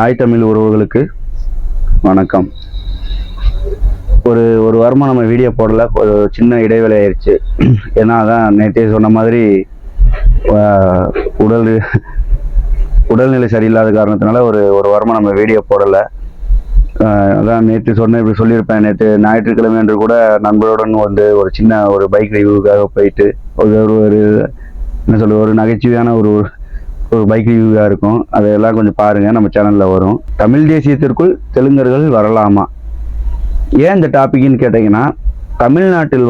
தாய் தமிழ் உறவுகளுக்கு வணக்கம். ஒரு வாரமாக நம்ம வீடியோ போடல, ஒரு சின்ன இடைவேளை ஆயிடுச்சு. ஏன்னா அதான் நேற்றே சொன்ன மாதிரி உடல்நிலை சரியில்லாத காரணத்தினால ஒரு வாரமாக நம்ம வீடியோ போடலை. அதான் நேற்று இப்படி சொல்லியிருப்பேன். நேற்று ஞாயிற்றுக்கிழமை என்று கூட நண்பருடன் ஒரு சின்ன பைக் ரிவ்யூக்காக போயிட்டு ஒரு நகைச்சுவையான ஒரு பைக் ரிவ்யூவாக இருக்கும். அதையெல்லாம் கொஞ்சம் பாருங்கள், நம்ம சேனலில் வரும். தமிழ் தேசியத்திற்குள் தெலுங்கர்கள் வரலாமா? ஏன் இந்த டாபிக்னு கேட்டிங்கன்னா, தமிழ்நாட்டில்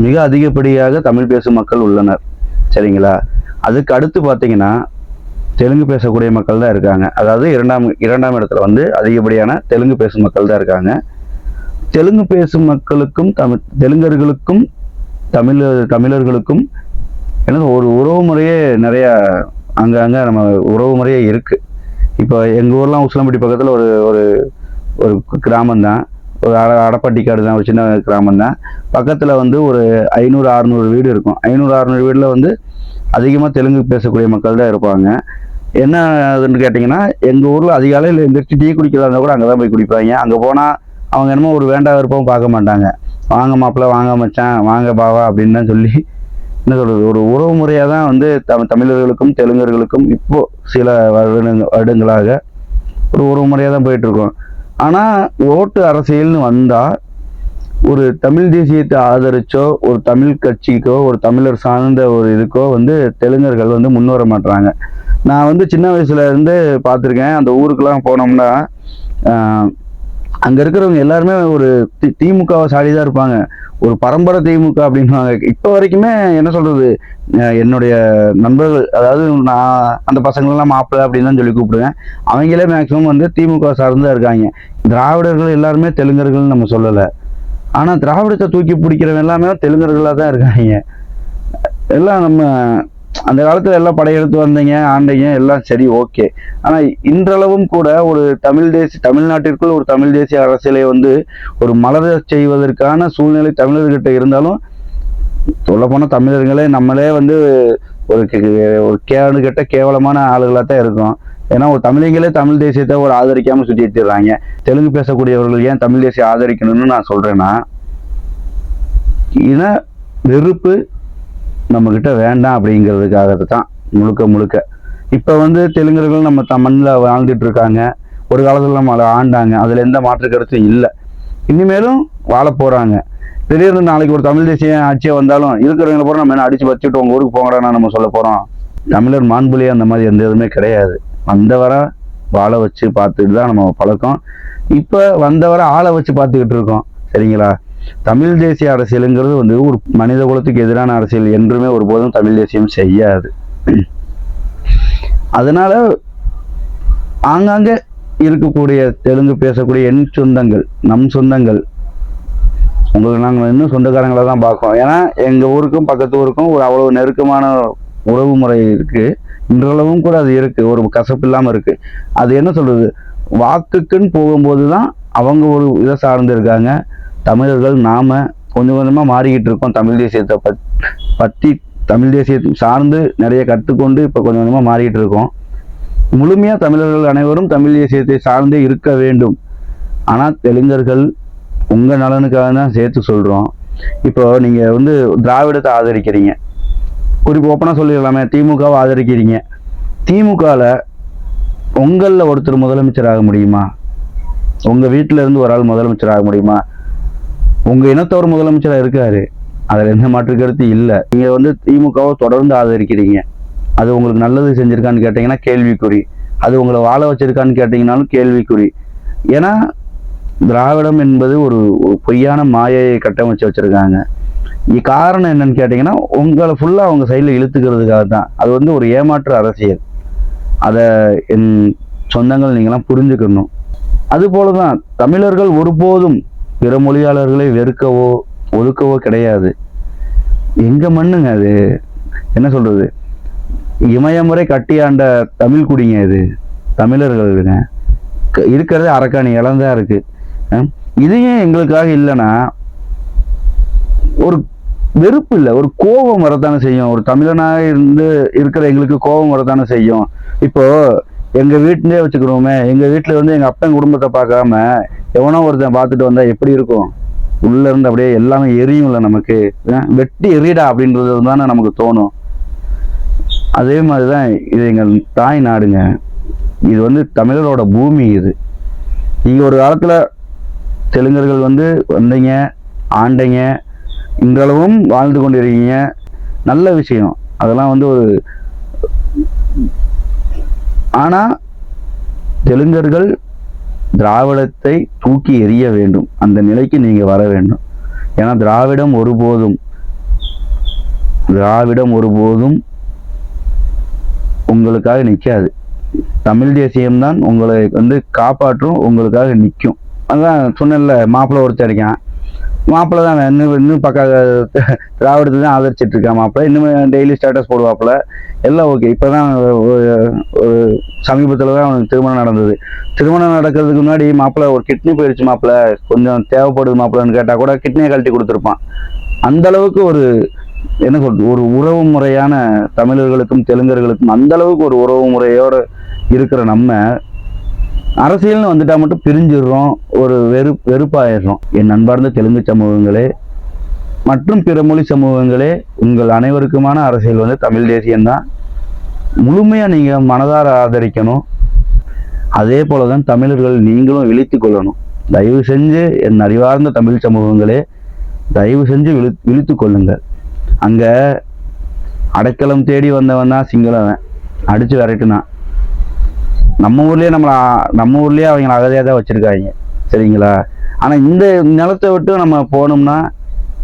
மிக அதிகப்படியாக தமிழ் பேசும் மக்கள் உள்ளனர், சரிங்களா? அதுக்கு அடுத்து பார்த்தீங்கன்னா தெலுங்கு பேசக்கூடிய மக்கள் தான் இருக்காங்க. அதாவது இரண்டாம் இடத்துல அதிகப்படியான தெலுங்கு பேசும் மக்கள் தான் இருக்காங்க. தெலுங்கு பேசும் மக்களுக்கும் தெலுங்கர்களுக்கும் தமிழர்களுக்கும் ஒரு உறவு முறையே நிறைய அங்கங்கே நம்ம உறவு முறையே இருக்குது. இப்போ எங்கள் ஊர்லாம் உசிலம்பட்டி பக்கத்தில் ஒரு கிராமம் தான், ஒரு அடப்பட்டிக்காடு தான், ஒரு சின்ன கிராமம் தான். பக்கத்தில் ஒரு 500-600 வீடு இருக்கும். 500-600 வீட்டில் அதிகமாக தெலுங்கு பேசக்கூடிய மக்கள் தான் இருப்பாங்க. என்ன அதுன்னு கேட்டிங்கன்னா, எங்கள் ஊரில் அதிகாலையில் எழுந்திரிச்சு டீ குடிக்கிறதா இருந்தால் கூட அங்கே தான் போய் குடிப்பாங்க. அங்கே போனால் அவங்க என்னமோ ஒரு வேண்டா விருப்பம் பார்க்க மாட்டாங்க. வாங்க மாப்பிள்ளை, வாங்க மச்சான், வாங்க பாவா அப்படின்னு தான் சொல்லி என்ன சொல்கிறது, ஒரு உறவு முறையாக தான் தமிழர்களுக்கும் தெலுங்கர்களுக்கும் இப்போ சில வருடங்களாக ஒரு உறவு முறையாக தான் போயிட்டுருக்கோம். ஆனால் ஓட்டு அரசியல்னு வந்தால் ஒரு தமிழ் தேசியத்தை ஆதரிச்சோ, ஒரு தமிழ் கட்சிக்கோ, ஒரு தமிழர் சார்ந்த ஒரு இதுக்கோ தெலுங்கர்கள் முன்வர மாட்டாங்க. நான் சின்ன வயசுல இருந்து பார்த்துருக்கேன். அந்த ஊருக்கெல்லாம் போனோம்னா அங்கே இருக்கிறவங்க எல்லாருமே ஒரு திமுகவை சாடி தான் இருப்பாங்க. ஒரு பரம்பரை திமுக அப்படின்வாங்க. இப்போ வரைக்குமே என்ன சொல்றது, என்னுடைய நண்பர்கள், அதாவது நான் அந்த பசங்களெல்லாம் மாப்பிள்ளை அப்படின்னு தான் சொல்லி கூப்பிடுவேன். அவங்களே மேக்சிமம் திமுக சார்ந்து தான் இருக்காங்க. திராவிடர்கள் எல்லாருமே தெலுங்கர்கள்னு நம்ம சொல்லலை. ஆனால் திராவிடத்தை தூக்கி பிடிக்கிறவங்க எல்லாமே தெலுங்கர்களாக தான் இருக்காங்க. எல்லாம் நம்ம அந்த காலத்தில் எல்லாம் படையெடுத்து வந்தீங்க, ஆண்டைங்க, எல்லாம் சரி, ஓகே. ஆனால் இன்றளவும் கூட ஒரு தமிழ்நாட்டிற்குள் ஒரு தமிழ் தேசிய அரசியலை ஒரு மலர செய்வதற்கான சூழ்நிலை தமிழர்கிட்ட இருந்தாலும், சொல்லப்போனால் தமிழர்களே நம்மளே ஒரு கேடு கெட்ட கேவலமான ஆளுகளாக தான் இருக்கும். ஏன்னா ஒரு தமிழங்களே தமிழ் தேசியத்தை ஆதரிக்காமல் சுற்றி எடுத்துடுறாங்க. தெலுங்கு பேசக்கூடியவர்கள் ஏன் தமிழ் தேசியம் ஆதரிக்கணும்னு நான் சொல்கிறேன்னா, இன வெறுப்பு நம்மக்கிட்ட வேண்டாம் அப்படிங்கிறதுக்காக தான் முழுக்க. இப்போ தெலுங்கர்கள் நம்ம மண்ணில் வாழ்ந்துட்டு இருக்காங்க. ஒரு காலத்தில் நம்ம ஆண்டாங்க, அதில் எந்த மாற்று கருத்தும் இல்லை. இனிமேலும் வாழ போகிறாங்க. திடீர்னு நாளைக்கு ஒரு தமிழ் தேசிய ஆட்சியை வந்தாலும் இருக்கிறவங்களை போகிற நம்ம என்ன அடித்து வச்சுட்டு உங்கள் ஊருக்கு போங்கடானா நம்ம சொல்ல போகிறோம்? தமிழர் மாண்புலியே அந்த மாதிரி எந்த இதுவுமே கிடையாது. வந்தவரை வாழ வச்சு பார்த்துட்டு தான் நம்ம பழக்கம். இப்போ வந்தவரை ஆளை வச்சு பார்த்துக்கிட்டு இருக்கோம், சரிங்களா? தமிழ் தேசிய அரசியலுங்கிறது ஒரு மனித குலத்துக்கு எதிரான அரசியல் என்றுமே ஒருபோதும் தமிழ் தேசியம் செய்யாது. அதனால ஆங்காங்கே இருக்கக்கூடிய தெலுங்கு பேசக்கூடிய என் சொந்தங்கள், நம் சொந்தங்கள், உங்களுக்கு நாங்கள் இன்னும் சொந்தக்காரங்களை தான் பார்க்கோம். ஏன்னா எங்கள் ஊருக்கும் பக்கத்து ஊருக்கும் அவ்வளவு நெருக்கமான உறவு முறை இருக்குது. இன்றளவும் கூட அது இருக்குது, ஒரு கசப்பு இல்லாமல் இருக்குது. அது என்ன சொல்கிறது, வாக்குக்குன்னு போகும்போது தான் அவங்க ஒரு இதை சார்ந்து இருக்காங்க. தமிழர்கள் நாம கொஞ்சம் கொஞ்சமாக மாறிக்கிட்டு இருக்கோம். தமிழ் தேசியத்தை பற்றி தமிழ் தேசியத்தை சார்ந்து நிறைய கற்றுக்கொண்டு இப்போ கொஞ்சம் கொஞ்சமாக மாறிக்கிட்டு இருக்கோம். முழுமையாக தமிழர்கள் அனைவரும் தமிழ் தேசியத்தை சார்ந்தே இருக்க வேண்டும். ஆனால் தெலுங்கர்கள் உங்கள் நலனுக்காக தான் சேர்த்து சொல்கிறோம். இப்போ நீங்கள் திராவிடத்தை ஆதரிக்கிறீங்க, குறிப்பு ஓப்பனாக சொல்லிடலாமே, திமுகவை ஆதரிக்கிறீங்க. திமுகவில் உங்களில் ஒருத்தர் முதலமைச்சர் ஆக முடியுமா? உங்கள் வீட்டில் இருந்து ஒரு ஆள் முதலமைச்சர் ஆக முடியுமா? உங்கள் இனத்தவர் முதலமைச்சராக இருக்காரு, அதில் எந்த மாற்று கருத்து இல்லை. நீங்கள் திமுகவை தொடர்ந்து ஆதரிக்கிறீங்க. அது உங்களுக்கு நல்லது செஞ்சுருக்கான்னு கேட்டிங்கன்னா கேள்விக்குறி. அது உங்களை வாழ வச்சிருக்கான்னு கேட்டிங்கனாலும் கேள்விக்குறி. ஏன்னா திராவிடம் என்பது ஒரு பொய்யான மாயையை கட்டமைச்சு வச்சுருக்காங்க. காரணம் என்னன்னு கேட்டிங்கன்னா, உங்களை ஃபுல்லாக அவங்க சைடில் இழுத்துக்கிறதுக்காக தான். அது ஒரு ஏமாற்று அரசியல். அதை என் சொந்தங்கள் நீங்களாம் புரிஞ்சுக்கணும். அதுபோல தான் தமிழர்கள் ஒருபோதும் பிற மொழியாளர்களை வெறுக்கவோ ஒதுக்கவோ கிடையாது. எங்க மண்ணுங்க அது, என்ன சொல்றது, இமயமுறை கட்டியாண்ட தமிழ் குடிங்க இது, தமிழர்களுங்க. இருக்கிறது அரக்காணி இளந்தா இருக்கு. இதையும் எங்களுக்காக இல்லைன்னா ஒரு வெறுப்பு இல்லை, ஒரு கோபம் வரத்தானே செய்யும். ஒரு தமிழனாக இருக்கிற எங்களுக்கு கோபம் வரத்தானே செய்யும். இப்போ எங்கள் வீட்டிலே வச்சுக்கிறோமே, எங்கள் வீட்டில் வந்து எங்கள் அப்பன் குடும்பத்தை பார்க்காம எவனோ ஒருத்தன் பார்த்துட்டு வந்தால் எப்படி இருக்கும்? உள்ளே இருந்து அப்படியே எல்லாமே எரியும்ல நமக்கு. வெட்டி எரியடா அப்படின்றது தானே நமக்கு தோணும். அதே மாதிரி தான் இது எங்கள் தாய் நாடுங்க. இது வந்து தமிழரோட பூமி. இது நீங்கள் ஒரு காலத்தில் தெலுங்கர்கள் வந்து வந்தீங்க, ஆண்டைங்க, இன்றளவும் வாழ்ந்து கொண்டிருக்கீங்க. நல்ல விஷயம் அதெல்லாம் வந்து ஒரு. ஆனால் தெலுங்கர்கள் திராவிடத்தை தூக்கி எறிய வேண்டும். அந்த நிலைக்கு நீங்கள் வர வேண்டும். ஏன்னா திராவிடம் ஒருபோதும் உங்களுக்காக நிற்காது. தமிழ் தேசியம்தான் உங்களை வந்து காப்பாற்றும், உங்களுக்காக நிற்கும். அதான் சொன்னேன்ல, மாப்பிள்ளை ஒருத்தர் இருக்கான். மாப்பிள்ளை தான் இன்னும் திராவிடத்தை தான் ஆதரிச்சிட்டு இருக்கா மாப்பிள்ளை. இன்னும் டெய்லி ஸ்டேட்டஸ் போடுவாப்புல, எல்லாம் ஓகே. இப்போ தான் ஒரு சமீபத்தில் தான் அவனுக்கு திருமணம் நடந்தது. திருமணம் நடக்கிறதுக்கு முன்னாடி மாப்பிள்ளை ஒரு கிட்னி போயிடுச்சு மாப்பிள்ளை, கொஞ்சம் தேவைப்படுது மாப்பிள்ளைன்னு கேட்டால் கூட கிட்னியை கழட்டி கொடுத்துருப்பான். அந்த அளவுக்கு ஒரு என்ன சொல்றது, ஒரு உறவு முறையான தமிழர்களுக்கும் தெலுங்கர்களுக்கும் அந்த அளவுக்கு ஒரு உறவு முறையோடு இருக்கிற நம்ம அரசியல்னு வந்துட்டா மட்டும் பிரிஞ்சிடுறோம், ஒரு வெறுப்பாயிடுறோம். என் அன்பார்ந்த தெலுங்கு சமூகங்களே மற்றும் பிற மொழி சமூகங்களே, உங்கள் அனைவருக்குமான அரசியல் வந்து தமிழ் தேசியம்தான். முழுமையாக நீங்கள் மனதார ஆதரிக்கணும். அதே போல தான் தமிழர்கள் நீங்களும் விழித்து கொள்ளணும். தயவு செஞ்சு என் அறிவார்ந்த தமிழ் சமூகங்களே, தயவு செஞ்சு விழித்து கொள்ளுங்கள். அங்கே அடைக்கலம் தேடி வந்தவன் தான் சிங்களவன், அடித்து விரட்டுனான். நம்ம ஊர்லேயே அவங்கள அகதியாக தான் வச்சுருக்காங்க, சரிங்களா? ஆனால் இந்த நிலத்தை விட்டு நம்ம போனோம்னா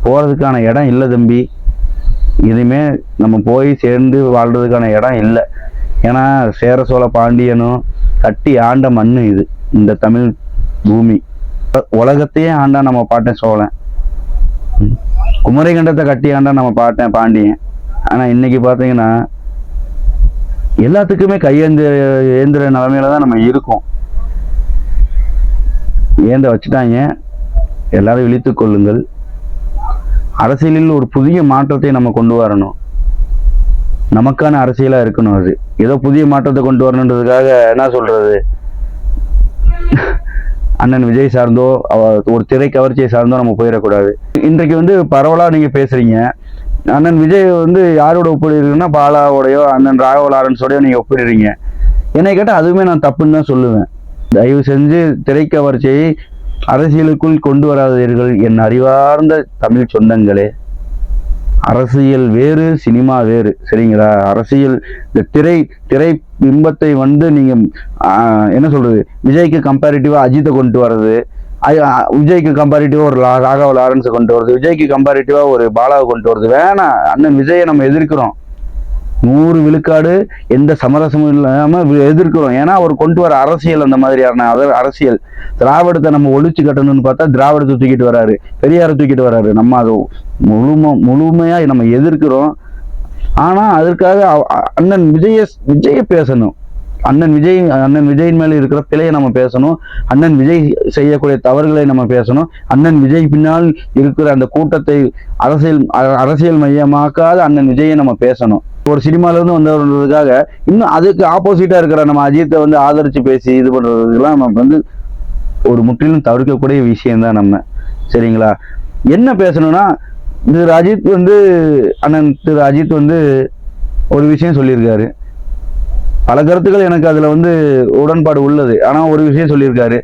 போகிறதுக்கான இடம் இல்லை தம்பி. இனிமே நம்ம போய் சேர்ந்து வாழ்கிறதுக்கான இடம் இல்லை. ஏன்னா சேர சோழ பாண்டியனும் கட்டி ஆண்ட மண்ணு இது, இந்த தமிழ் பூமி. உலகத்தையே ஆண்டா நம்ம பாட்டன் சோழன், குமரிகண்டத்தை கட்டி ஆண்டா நம்ம பாட்டன் பாண்டியன். ஆனால் இன்னைக்கு பார்த்தீங்கன்னா எல்லாத்துக்குமே ஏந்திர நிலைமையில தான் நம்ம இருக்கோம். ஏந்த வச்சுட்டாங்க. எல்லாரும் விழித்து கொள்ளுங்கள். அரசியலில் ஒரு புதிய மாற்றத்தை நம்ம கொண்டு வரணும். நமக்கான அரசியலா இருக்கணும். அது ஏதோ புதிய மாற்றத்தை கொண்டு வரணுன்றதுக்காக என்ன சொல்றது, அண்ணன் விஜய் சார்ந்தோ ஒரு திரை கவர்ச்சியை சார்ந்தோ நம்ம போயிடக்கூடாது. இன்றைக்கு வந்து பரவலா நீங்க பேசுறீங்க. அண்ணன் விஜய் வந்து யாரோட ஒப்பிடுறீங்கன்னா பாலாவோடையோ அண்ணன் ராகவ லாரன்ஸோடயோ நீங்க ஒப்பிடுறீங்க. என்னை கேட்டால் அதுவுமே நான் தப்புன்னு தான் சொல்லுவேன். தயவு செஞ்சு திரை கவர்ச்சியை அரசியலுக்குள் கொண்டு வராதீர்கள் என் அறிவார்ந்த தமிழ் சொந்தங்களே. அரசியல் வேறு, சினிமா வேறு, சரிங்களா? அரசியல் இந்த திரை பிம்பத்தை வந்து நீங்க என்ன சொல்றது, விஜய்க்கு கம்பேரிட்டிவா அஜித்தை கொண்டு வர்றது, விஜய்க்கு கம்பேரிட்டிவா ஒரு ராகவ லாரன்ஸை கொண்டு வருது, விஜய்க்கு கம்பேரிட்டிவா ஒரு பாலாவை கொண்டு வருது. வேணாம். அண்ணன் விஜயை நம்ம எதிர்க்கிறோம் 100 விழுக்காடு, எந்த சமரசமும் இல்லாம எதிர்க்கிறோம். ஏன்னா அவர் கொண்டு வர அரசியல் அந்த மாதிரியான அரசியல். திராவிடத்தை நம்ம ஒழிச்சு கட்டணும்னு பார்த்தா திராவிடத்தை தூக்கிட்டு வராரு, பெரியாரை தூக்கிட்டு வராரு. நம்ம அதை முழுமையா நம்ம எதிர்க்கிறோம். ஆனா அதற்காக அண்ணன் விஜய பேசணும். அண்ணன் விஜயின் மேல இருக்கிற பிழையை நம்ம பேசணும். அண்ணன் விஜய் செய்யக்கூடிய தவறுகளை நம்ம பேசணும். அண்ணன் விஜய் பின்னால் இருக்கிற அந்த கூட்டத்தை அரசியல் மையமாக்காத அண்ணன் விஜயை நம்ம பேசணும். ஒரு சினிமால இருந்து வந்தவர்களுக்காக இன்னும் அதுக்கு ஆப்போசிட்டா இருக்கிற நம்ம அஜித்தை வந்து ஆதரிச்சு பேசி இது பண்றதுக்கெல்லாம் நம்ம வந்து ஒரு முற்றிலும் தவிர்க்கக்கூடிய விஷயம்தான் நம்ம, சரிங்களா? என்ன பேசணும்னா, அண்ணன் திரு அஜித் வந்து ஒரு விஷயம் சொல்லியிருக்காரு. பல கருத்துக்கள் எனக்கு அதுல வந்து உடன்பாடு உள்ளது. ஆனா ஒரு விஷயம் சொல்லியிருக்காரு,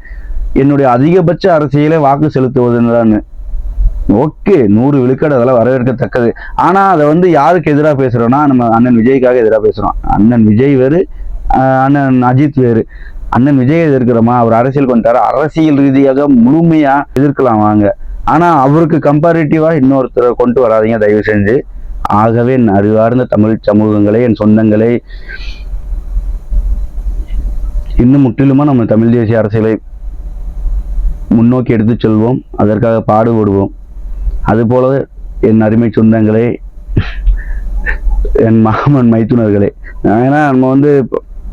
என்னுடைய அதிகபட்ச அரசியலை வாக்கு செலுத்துவதுன்னு. ஓகே, 100 விழுக்காடு அதெல்லாம் வரவேற்கத்தக்கது. ஆனா அதை வந்து யாருக்கு எதிராக பேசுறோம்னா, நம்ம அண்ணன் விஜய்க்காக எதிராக பேசுறோம். அண்ணன் விஜய் வேறு, அண்ணன் அஜித் வேறு. அண்ணன் விஜய் எதிர்க்கிறோமா, அவர் அரசியல் கொண்டாரு, அரசியல் ரீதியாக முழுமையா எதிர்க்கலாம் வாங்க. ஆனா அவருக்கு கம்பேரிட்டிவா இன்னொருத்தரை கொண்டு வராதீங்க தயவு செஞ்சு. ஆகவே என் அறிவார்ந்த தமிழ் சமூகங்களே, என் சொந்தங்களே, இன்னும் முற்றிலுமா நம்ம தமிழ் தேசிய அரசியலை முன்னோக்கி எடுத்து செல்வோம். அதற்காக பாடுபடுவோம். அதுபோல என் அருமை சொந்தங்களே, என் மாமன் மைத்துனர்களே, ஏன்னா நம்ம வந்து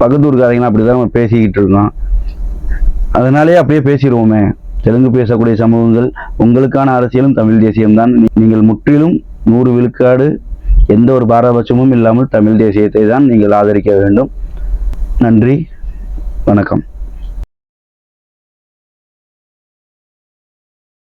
பக்கத்தூர்காரங்களாம் அப்படிதான் நம்ம பேசிக்கிட்டு இருக்கோம். அதனாலேயே அப்படியே பேசிடுவோமே. தெலுங்கு பேசக்கூடிய சமூகங்கள், உங்களுக்கான அரசியலும் தமிழ் தேசியம்தான். நீங்கள் முற்றிலும் 100 விழுக்காடு எந்த ஒரு பாரபட்சமும் இல்லாமல் தமிழ் தேசியத்தை தான் நீங்கள் ஆதரிக்க வேண்டும். நன்றி. வணக்கம்.